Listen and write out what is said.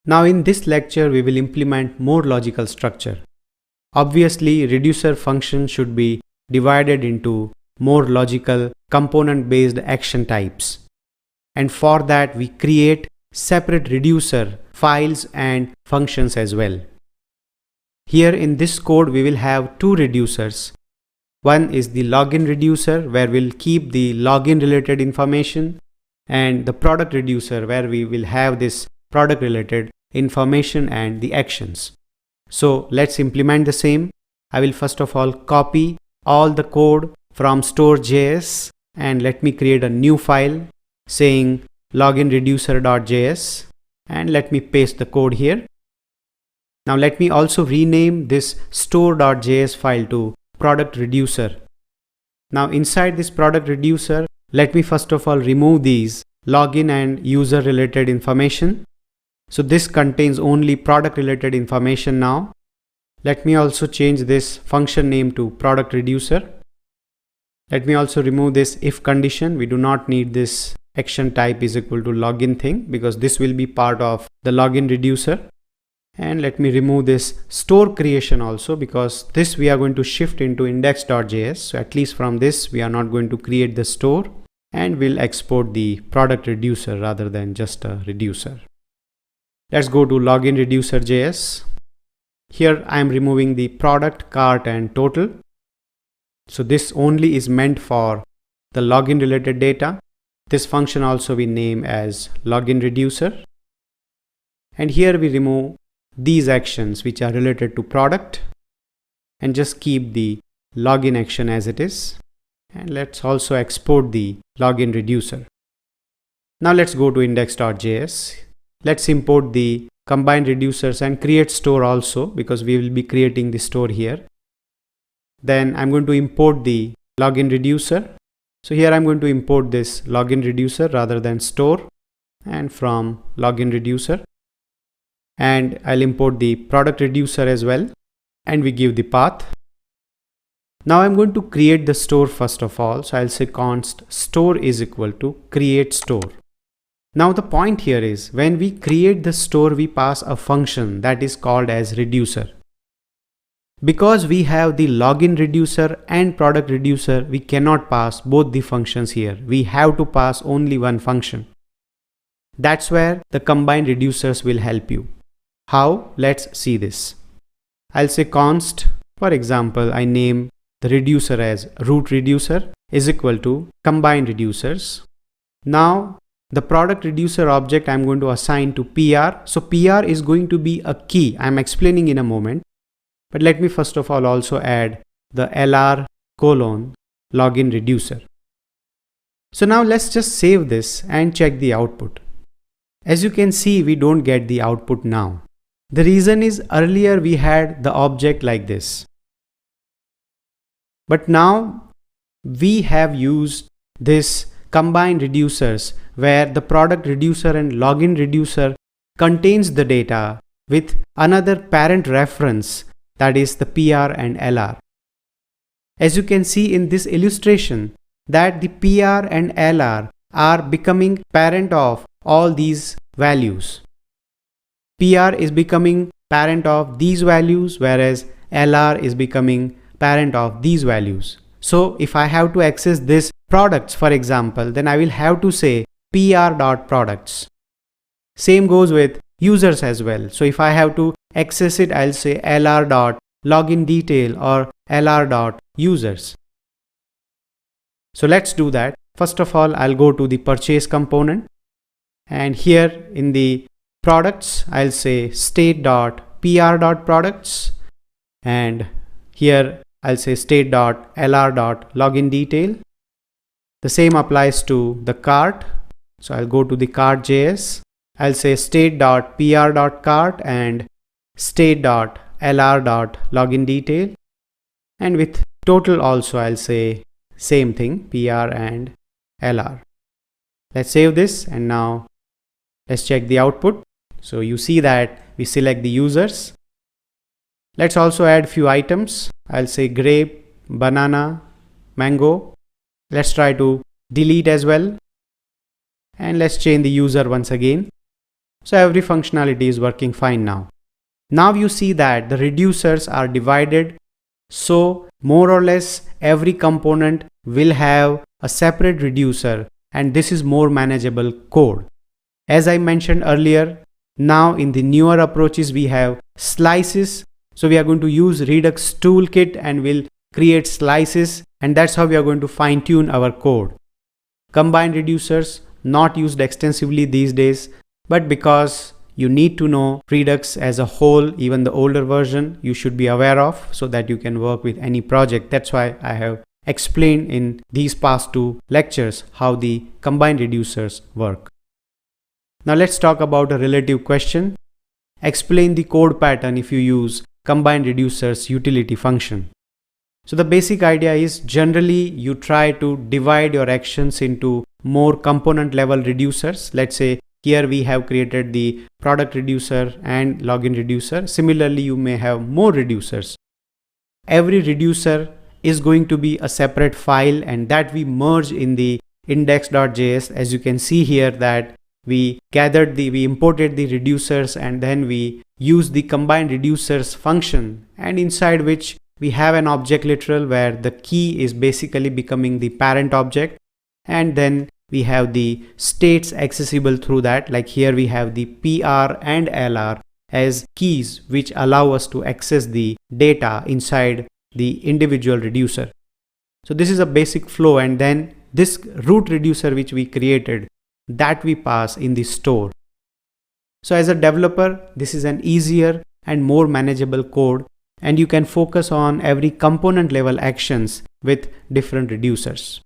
Now in this lecture, we will implement more logical structure. Obviously, reducer function should be divided into more logical component-based action types. And for that, we create separate reducer files and functions as well. Here in this code, we will have two reducers. One is the login reducer, where we'll keep the login related information, and the product reducer, where we will have this product related information and the actions. So let's implement the same. I will first of all copy all the code from store.js and let me create a new file saying loginreducer.js, and let me paste the code here. Now let me also rename this store.js file to product reducer. Now inside this product reducer, let me first of all remove these login and user related information. So this contains only product related information now. Let me also change this function name to product reducer. Let me also remove this if condition. We do not need this action type is equal to login thing because this will be part of the login reducer. And let me remove this store creation also because this we are going to shift into index.js. So at least from this we are not going to create the store, and we'll export the product reducer rather than just a reducer. Let's go to login reducer.js. Here I am removing the product, cart and total. So this only is meant for the login related data. This function also we name as login reducer. And here we remove these actions which are related to product and just keep the login action as it is. And let's also export the login reducer. Now let's go to index.js. Let's import the combined reducers and create store also because we will be creating the store here. Then I'm going to import the login reducer. So here I'm going to import this login reducer rather than store, and from login reducer. And I'll import the product reducer as well, and we give the path. Now I'm going to create the store first of all. So I'll say const store is equal to create store. Now the point here is when we create the store, we pass a function that is called as reducer. Because we have the login reducer and product reducer, we cannot pass both the functions here. We have to pass only one function. That's where the combined reducers will help you. How? Let's see this. I'll say const, for example, I name the reducer as root reducer is equal to combined reducers. Now the product reducer object I'm going to assign to PR. So PR is going to be a key. I'm explaining in a moment. But let me first of all also add the LR colon login reducer. So now let's just save this and check the output. As you can see, we don't get the output now. The reason is earlier we had the object like this. But now we have used this combined reducers where the product reducer and login reducer contains the data with another parent reference, that is the PR and LR. As you can see in this illustration that the PR and LR are becoming parent of all these values. PR is becoming parent of these values, whereas LR is becoming parent of these values. So if I have to access this products, for example, then I will have to say pr.products. Same goes with users as well. So if I have to access it, I'll say lr.login_detail or lr.users. So let's do that. First of all, I'll go to the purchase component, and here in the products, I'll say state.pr.products, and here I'll say state.lr.login_detail. The same applies to the cart. So I'll go to the cart.js. I'll say state.pr.cart and state.lr.login_detail. And with total also I'll say same thing, PR and LR. Let's save this, and now let's check the output. So you see that we select the users. Let's also add few items. I'll say grape, banana, mango. Let's try to delete as well. And let's change the user once again. So every functionality is working fine now. Now you see that the reducers are divided, so more or less every component will have a separate reducer, and this is more manageable code. As I mentioned earlier, now in the newer approaches we have slices. So we are going to use Redux toolkit and we'll create slices, and that's how we are going to fine tune our code. Combined reducers not used extensively these days, but because you need to know Redux as a whole, even the older version, you should be aware of so that you can work with any project. That's why I have explained in these past 2 lectures how the combined reducers work. Now let's talk about a relative question. Explain the code pattern if you use combined reducers utility function. So the basic idea is generally you try to divide your actions into more component level reducers. Let's say here we have created the product reducer and login reducer. Similarly, you may have more reducers. Every reducer is going to be a separate file, and that we merge in the index.js. As you can see here that we imported the reducers, and then we use the combined reducers function, and inside which we have an object literal where the key is basically becoming the parent object, and then we have the states accessible through that. Like here we have the PR and LR as keys which allow us to access the data inside the individual reducer. So this is a basic flow, and then this root reducer which we created, that we pass in the store. So as a developer, this is an easier and more manageable code, and you can focus on every component level actions with different reducers.